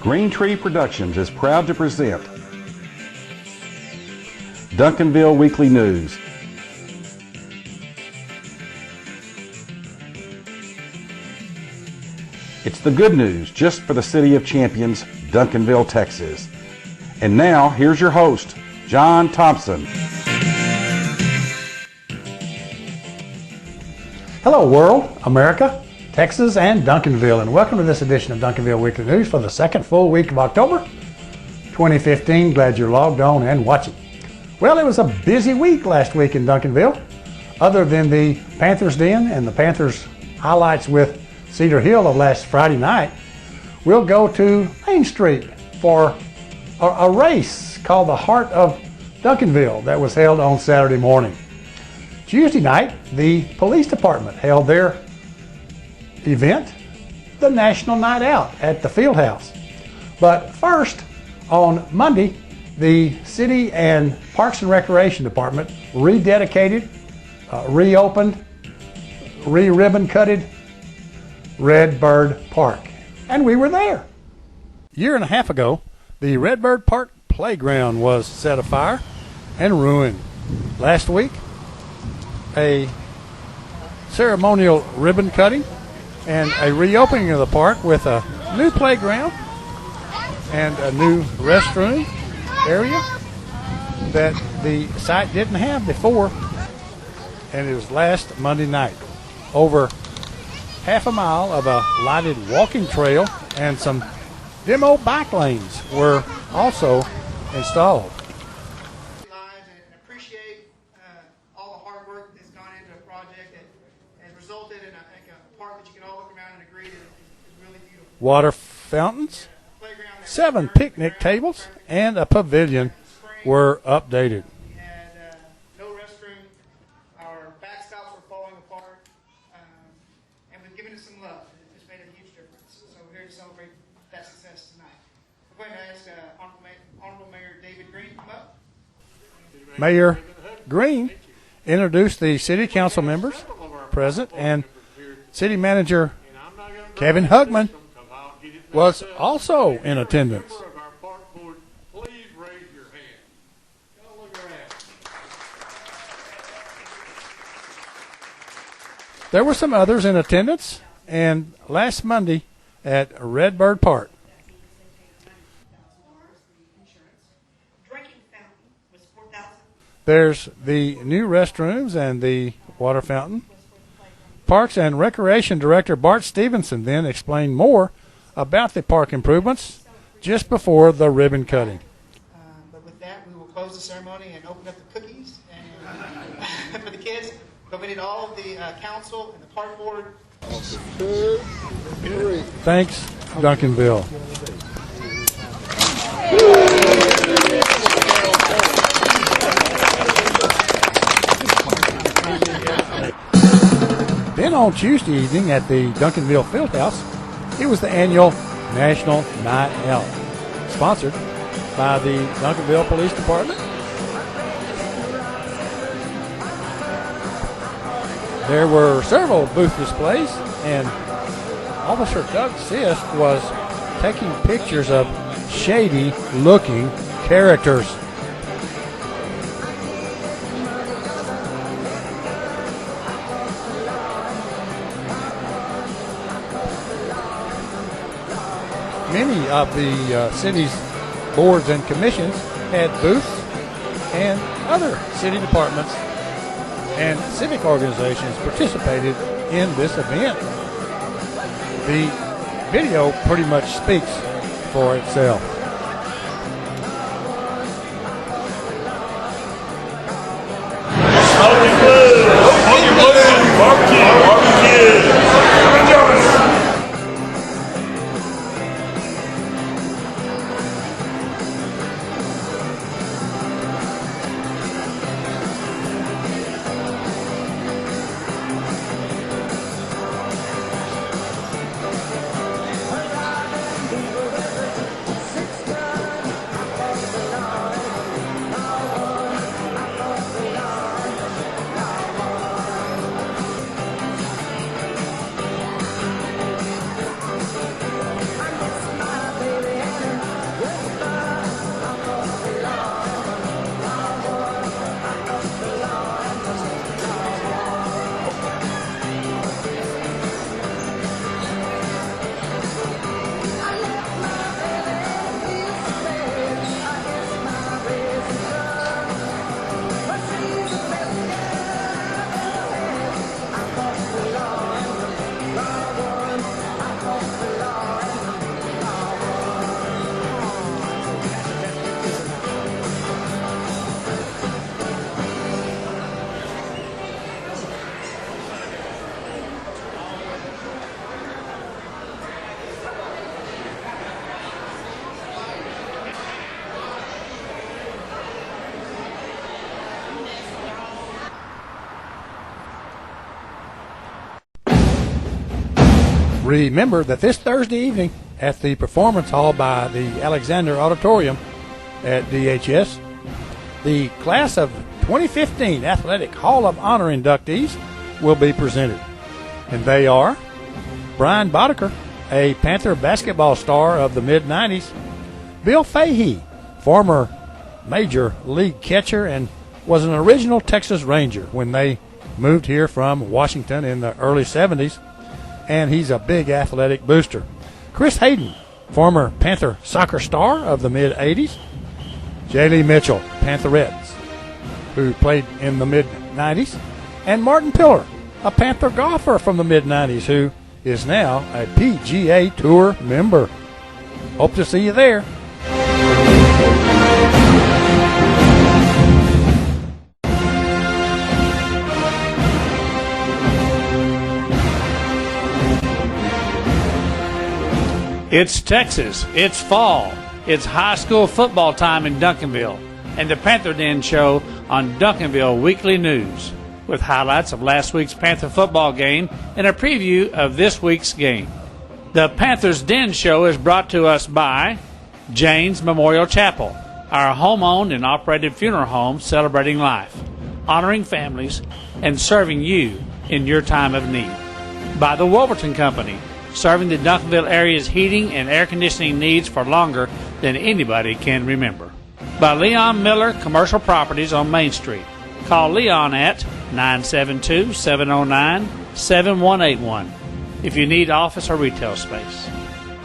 Green Tree Productions is proud to present Duncanville Weekly News. It's the good news just for the City of Champions, Duncanville, Texas. And now, here's your host, John Thompson. Hello world, America, Texas, and Duncanville, and welcome to this edition of Duncanville Weekly News for the second full week of October 2015. Glad you're logged on and watching. Well, it was a busy week last week in Duncanville. Other than the Panthers Den and the Panthers highlights with Cedar Hill of last Friday night, we'll go to Main Street for a race called the Heart of Duncanville that was held on Saturday morning. Tuesday night, the police department held their event, the National Night Out at the Field House. But first, on Monday, the City and Parks and Recreation Department rededicated, reopened, re-ribbon cutted Redbird Park. And we were there. A year and a half ago, the Redbird Park playground was set afire and ruined. Last week, a ceremonial ribbon cutting and a reopening of the park with a new playground and a new restroom area that the site didn't have before. And it was last Monday night. Over half a mile of a lighted walking trail and some demo bike lanes were also installed. And appreciate all the hard work that's gone into a project that has resulted in a park that you can all look around and agree that is really beautiful. Water fountains, 7 picnic tables, and a pavilion were updated. We had no restroom. Our backstops were falling apart. And we've given it some love. It's made a huge difference. So we're here to celebrate that success tonight. We're going to ask Honorable Mayor David Green to come up. Mayor Green introduced the city council members present, and city manager Kevin Hugman was also in attendance. There were some others in attendance, and last Monday at Redbird Park, there's the new restrooms and the water fountain. Parks and Recreation Director Bart Stevenson then explained more about the park improvements just before the ribbon cutting. But with that, we will close the ceremony and open up the cookies and for the kids. But we need all of the council and the park board. Thanks, Duncanville. Then on Tuesday evening at the Duncanville Fieldhouse, it was the annual National Night Out, sponsored by the Duncanville Police Department. There were several booth displays, and Officer Doug Sisk was taking pictures of shady-looking characters. Many of the city's boards and commissions had booths, and other city departments and civic organizations participated in this event. The video pretty much speaks for itself. Smokin barbecue. Remember that this Thursday evening at the Performance Hall by the Alexander Auditorium at DHS, the class of 2015 Athletic Hall of Honor inductees will be presented. And they are Brian Boddicker, a Panther basketball star of the mid-90s, Bill Fahey, former Major League catcher and was an original Texas Ranger when they moved here from Washington in the early 70s, and he's a big athletic booster. Chris Hayden, former Panther soccer star of the mid-80s, Jaylee Mitchell, Pantherettes, who played in the mid-90s, and Martin Pillar, a Panther golfer from the mid-90s who is now a PGA Tour member. Hope to see you there. It's Texas, it's fall, it's high school football time in Duncanville, and the Panther Den Show on Duncanville Weekly News, with highlights of last week's Panther football game and a preview of this week's game. The Panthers Den Show is brought to us by Jane's Memorial Chapel, our home-owned and operated funeral home celebrating life, honoring families, and serving you in your time of need. By the Wolverton Company, serving the Duncanville area's heating and air conditioning needs for longer than anybody can remember. By Leon Miller Commercial Properties on Main Street. Call Leon at 972-709-7181 if you need office or retail space.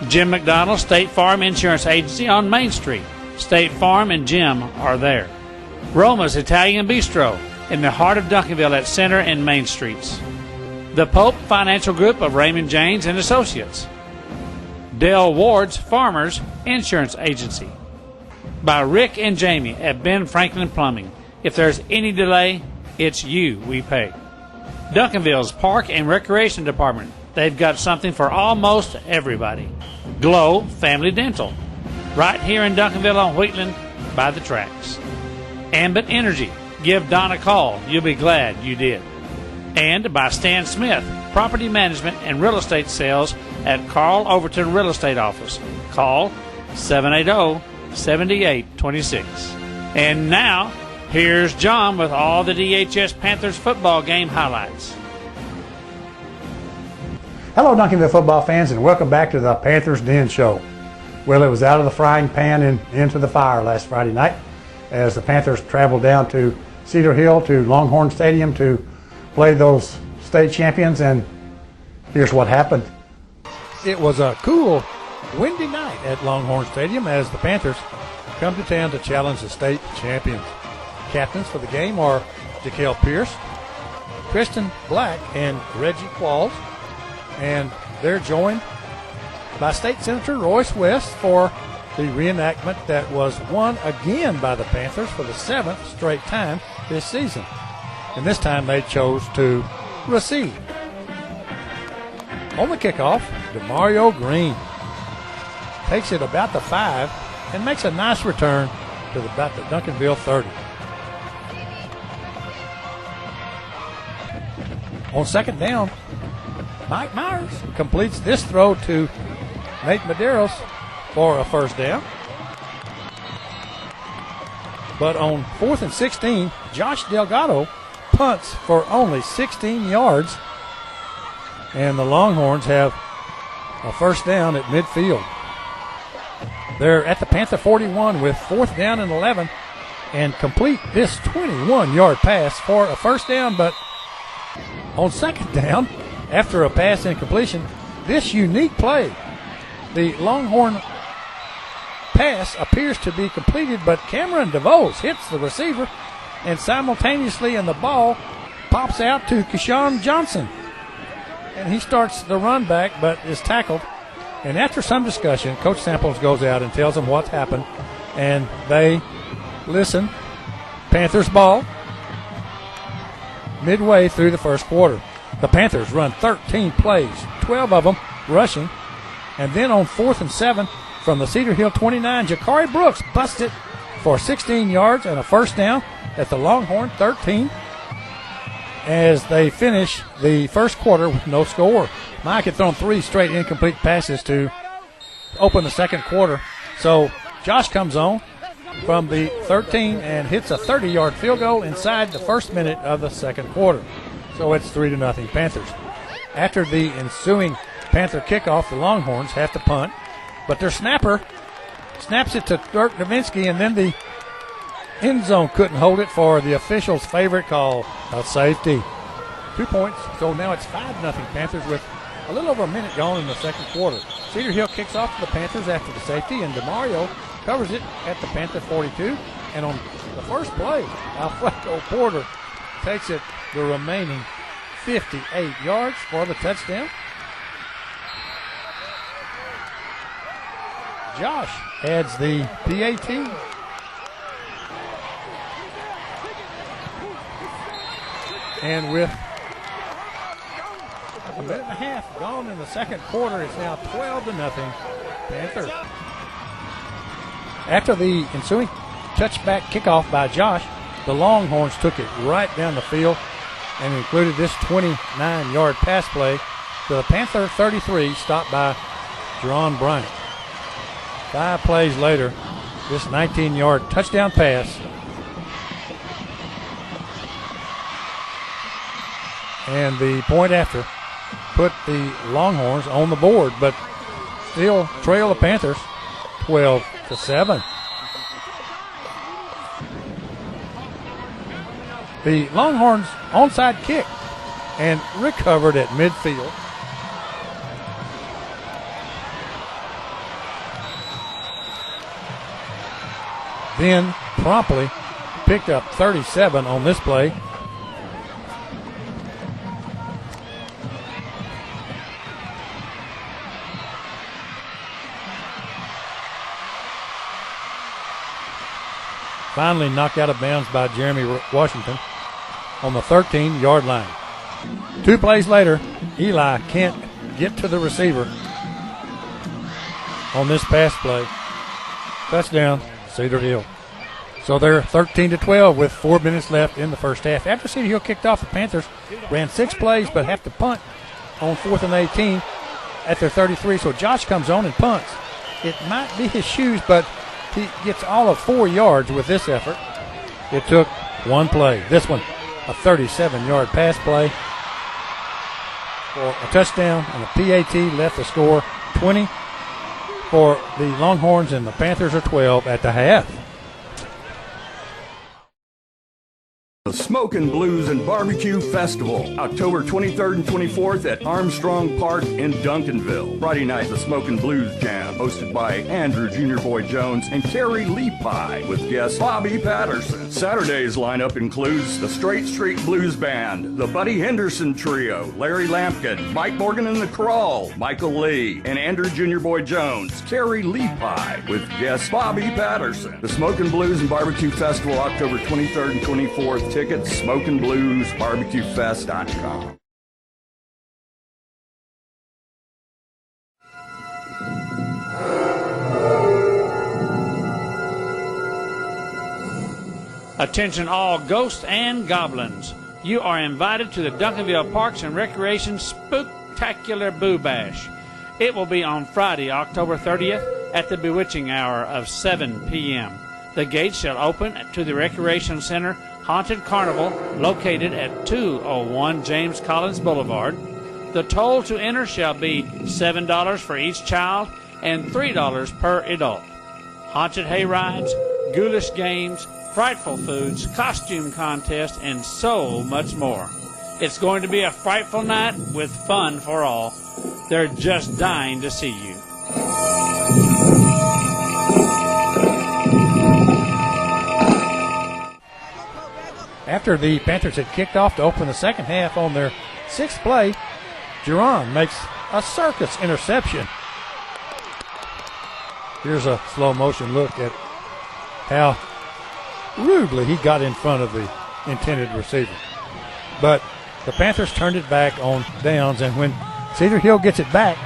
Jim McDonald State Farm Insurance Agency on Main Street. State Farm and Jim are there. Roma's Italian Bistro in the heart of Duncanville at Center and Main Streets. The Pope Financial Group of Raymond James and Associates. Dale Ward's Farmers Insurance Agency. By Rick and Jamie at Ben Franklin Plumbing. If there's any delay, it's you we pay. Duncanville's Park and Recreation Department. They've got something for almost everybody. Glow Family Dental. Right here in Duncanville on Wheatland by the tracks. Ambit Energy. Give Don a call. You'll be glad you did. And by Stan Smith, Property Management and Real Estate Sales at Carl Overton Real Estate Office. Call 780-7826. And now, here's John with all the DHS Panthers football game highlights. Hello, Duncanville football fans, and welcome back to the Panthers Den Show. Well, it was out of the frying pan and into the fire last Friday night as the Panthers traveled down to Cedar Hill to Longhorn Stadium to play those state champions, and here's what happened. It was a cool, windy night at Longhorn Stadium as the Panthers come to town to challenge the state champions. Captains for the game are Jaquel Pierce, Kristen Black, and Reggie Qualls, and they're joined by State Senator Royce West for the reenactment that was won again by the Panthers for the 7th straight time this season. And this time they chose to receive. On the kickoff, DeMario Green takes it about the 5 and makes a nice return to about the Duncanville 30. On second down, Mike Myers completes this throw to Nate Medeiros for a first down. But on 4th and 16, Josh Delgado punts for only 16 yards, and the Longhorns have a first down at midfield. They're at the Panther 41 with 4th down and 11 and complete this 21-yard pass for a first down, but on second down, after a pass incompletion, this unique play, the Longhorn pass appears to be completed, but Cameron DeVos hits the receiver, and simultaneously the ball pops out to Keyshawn Johnson. And he starts the run back, but is tackled. And after some discussion, Coach Samples goes out and tells them what's happened, and they listen. Panthers ball midway through the first quarter. The Panthers run 13 plays, 12 of them rushing. And then on 4th and 7 from the Cedar Hill 29, Jakari Brooks busts it for 16 yards and a first down at the Longhorn 13. as they finish the first quarter with no score. Mike had thrown 3 straight incomplete passes to open the second quarter. So Josh comes on from the 13 and hits a 30-yard field goal inside the first minute of the second quarter. So it's 3-0 Panthers. After the ensuing Panther kickoff, the Longhorns have to punt, but their snapper snaps it to Dirk Nowitzki, and then the end zone couldn't hold it for the official's favorite call, a safety. 2 points, so now it's 5-0 Panthers with a little over a minute gone in the second quarter. Cedar Hill kicks off to the Panthers after the safety, and DeMario covers it at the Panther 42. And on the first play, Alfredo Porter takes it the remaining 58 yards for the touchdown. Josh adds the PAT. And with a minute and a half gone in the second quarter, it's now 12-0 Panther. After the ensuing touchback kickoff by Josh, the Longhorns took it right down the field and included this 29-yard pass play to the Panther 33, stopped by Jerron Bryant. 5 plays later, this 19-yard touchdown pass. And the point after put the Longhorns on the board, but still trail the Panthers 12-7. The Longhorns onside kick and recovered at midfield. Then promptly picked up 37 on this play. Finally knocked out of bounds by Jeremy Washington on the 13-yard line. 2 plays later, Eli can't get to the receiver on this pass play. Touchdown, Cedar Hill. So they're 13-12 with 4 minutes left in the first half. After Cedar Hill kicked off, the Panthers ran 6 plays but have to punt on 4th and 18 at their 33. So Josh comes on and punts. It might be his shoes, but he gets all of 4 yards with this effort. It took 1 play. This one, a 37-yard pass play for a touchdown, and the PAT left the score 20 for the Longhorns, and the Panthers are 12 at the half. The Smokin Blues and Barbecue Festival, October 23rd and 24th at Armstrong Park in Duncanville. Friday night, the Smokin Blues Jam, hosted by Andrew Junior Boy Jones and Carrie Lepi, with guest Bobby Patterson. Saturday's lineup includes the Straight Street Blues Band, the Buddy Henderson Trio, Larry Lampkin, Mike Morgan and the Crawl, Michael Lee, and Andrew Junior Boy Jones, Carrie Lepi, with guest Bobby Patterson. The Smokin Blues and Barbecue Festival, October 23rd and 24th. Tickets, SmokinBluesBarbecueFest.com. Attention all ghosts and goblins. You are invited to the Duncanville Parks and Recreation Spooktacular Boo Bash. It will be on Friday, October 30th at the bewitching hour of 7 p.m. The gates shall open to the Recreation Center Haunted Carnival, located at 201 James Collins Boulevard. The toll to enter shall be $7 for each child and $3 per adult. Haunted hay rides, ghoulish games, frightful foods, costume contest, and so much more. It's going to be a frightful night with fun for all. They're just dying to see you. After the Panthers had kicked off to open the second half on their 6th play, Jerron makes a circus interception. Here's a slow motion look at how rudely he got in front of the intended receiver. But the Panthers turned it back on downs, and when Cedar Hill gets it back,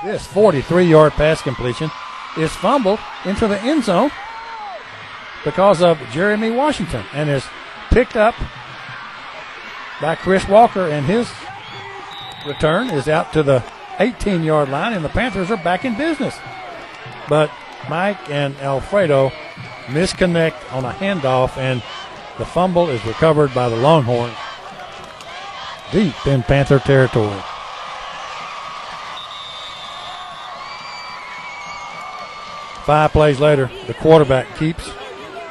this 43-yard pass completion is fumbled into the end zone because of Jeremy Washington, and is picked up by Chris Walker, and his return is out to the 18-yard line, and the Panthers are back in business. But Mike and Alfredo misconnect on a handoff, and the fumble is recovered by the Longhorns deep in Panther territory. Five plays later, the quarterback keeps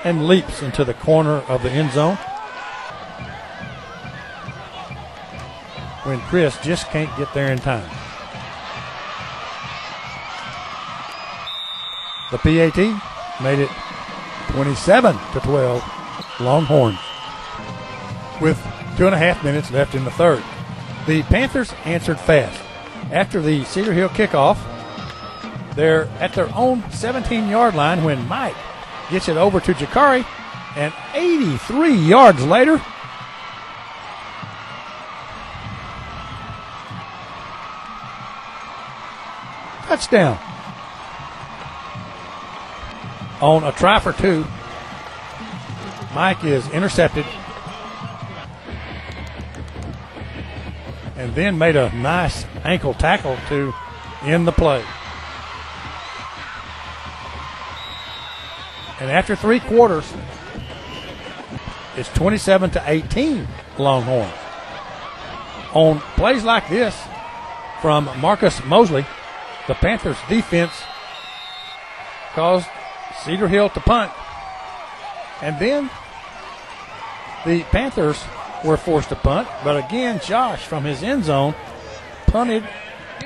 and leaps into the corner of the end zone when Chris just can't get there in time. The PAT made it 27-12 Longhorns with 2.5 minutes left in the third. The Panthers answered fast. After the Cedar Hill kickoff, they're at their own 17-yard line when Mike gets it over to Jakari, and 83 yards later, touchdown. On a try for two, Mike is intercepted and then made a nice ankle tackle to end the play. And after three quarters, it's 27-18 Longhorns. On plays like this from Marcus Mosley, the Panthers defense caused Cedar Hill to punt. And then the Panthers were forced to punt, but again, Josh from his end zone punted,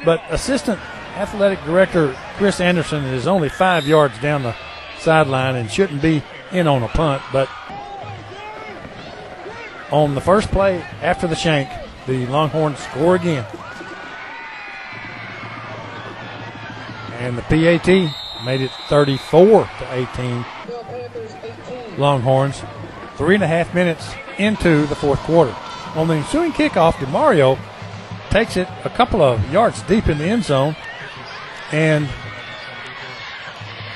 but assistant athletic director Chris Anderson is only 5 yards down the sideline and shouldn't be in on a punt. But on the first play after the shank, the Longhorns score again. And the PAT made it 34-18 Longhorns. 3.5 minutes into the fourth quarter. On the ensuing kickoff, DeMario takes it a couple of yards deep in the end zone, and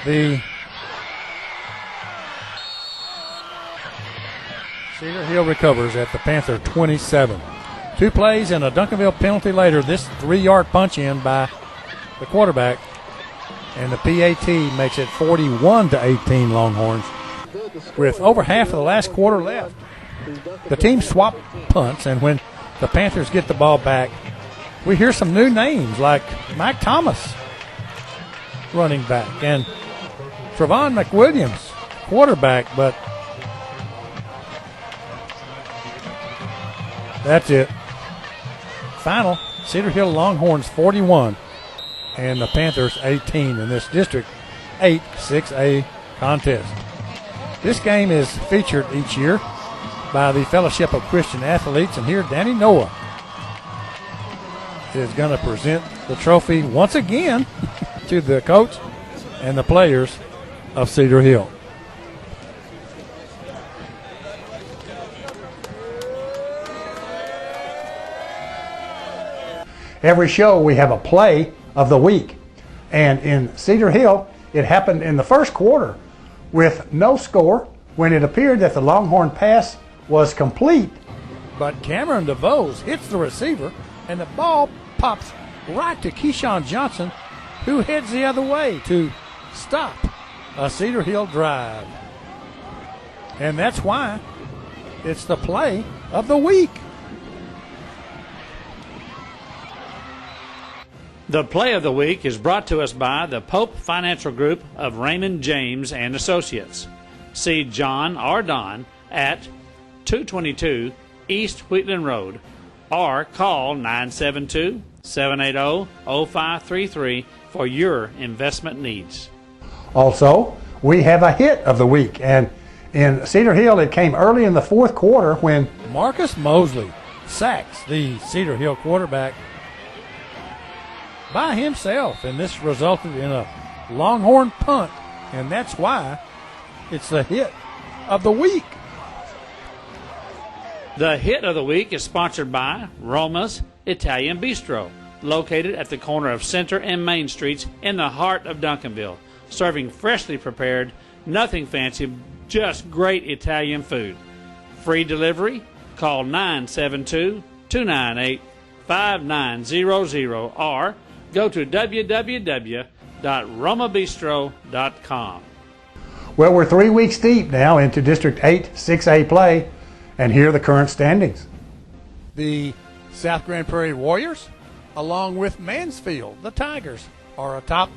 the Cedar Hill recovers at the Panther 27. 2 plays and a Duncanville penalty later, this 3-yard punch in by the quarterback, and the PAT makes it 41-18 Longhorns. With over half of the last quarter left, the team swap punts, and when the Panthers get the ball back, we hear some new names like Mike Thomas, running back, and Trevon McWilliams, quarterback, but that's it. Final, Cedar Hill Longhorns 41 and the Panthers 18 in this District 8 6A contest. This game is featured each year by the Fellowship of Christian Athletes, and here Danny Noah is going to present the trophy once again to the coach and the players of Cedar Hill. Every show we have a play of the week, and in Cedar Hill it happened in the first quarter with no score when it appeared that the Longhorn pass was complete. But Cameron DeVos hits the receiver, and the ball pops right to Keyshawn Johnson, who heads the other way to stop a Cedar Hill drive. And that's why it's the play of the week. The play of the week is brought to us by the Pope Financial Group of Raymond James and Associates. See John or Don at 222 East Wheatland Road or call 972-780-0533 for your investment needs. Also, we have a hit of the week, and in Cedar Hill it came early in the fourth quarter when Marcus Mosley sacks the Cedar Hill quarterback by himself, and this resulted in a Longhorn punt, and that's why it's the hit of the week. The hit of the week is sponsored by Roma's Italian Bistro, located at the corner of Center and Main Streets in the heart of Duncanville, serving freshly prepared, nothing fancy, just great Italian food. Free delivery. call 972-298-5900 or go to www.romabistro.com. Well, we're 3 weeks deep now into District 8 6A play, and here are the current standings. The South Grand Prairie Warriors, along with Mansfield, the Tigers, are atop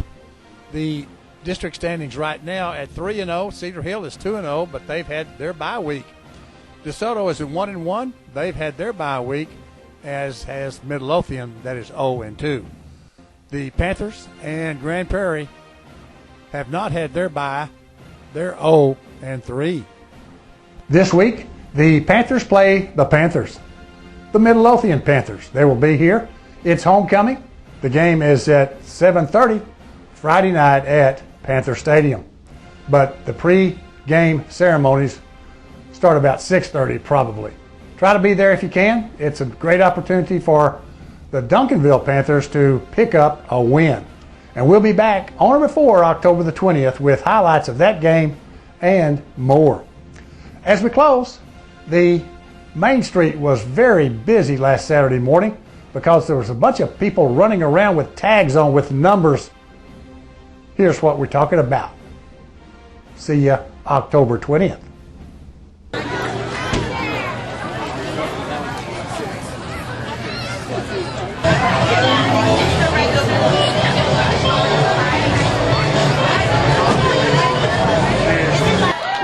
the district standings right now at 3-0. Cedar Hill is 2-0, but they've had their bye week. DeSoto is at 1-1. They've had their bye week, as has Midlothian, that is 0-2. The Panthers and Grand Prairie have not had their bye. They're 0-3. This week, the Panthers play the Panthers, the Midlothian Panthers. They will be here. It's homecoming. The game is at 7:30 Friday night at Panther Stadium. But the pre-game ceremonies start about 6:30 probably. Try to be there if you can. It's a great opportunity for the Duncanville Panthers to pick up a win. And we'll be back on or before October the 20th with highlights of that game and more. As we close, the Main Street was very busy last Saturday morning because there was a bunch of people running around with tags on with numbers. Here's what we're talking about. See ya October 20th.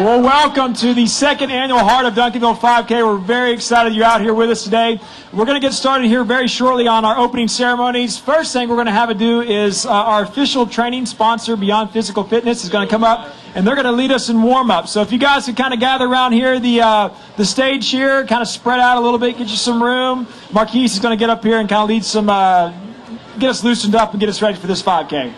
Well, welcome to the second annual Heart of Duncanville 5K. We're very excited you're out here with us today. We're going to get started here very shortly on our opening ceremonies. First thing we're going to have to do is our official training sponsor, Beyond Physical Fitness, is going to come up, and they're going to lead us in warm-up. So if you guys could kind of gather around here, the stage here, kind of spread out a little bit, get you some room. Marquise is going to get up here and kind of lead some, get us loosened up and get us ready for this 5K.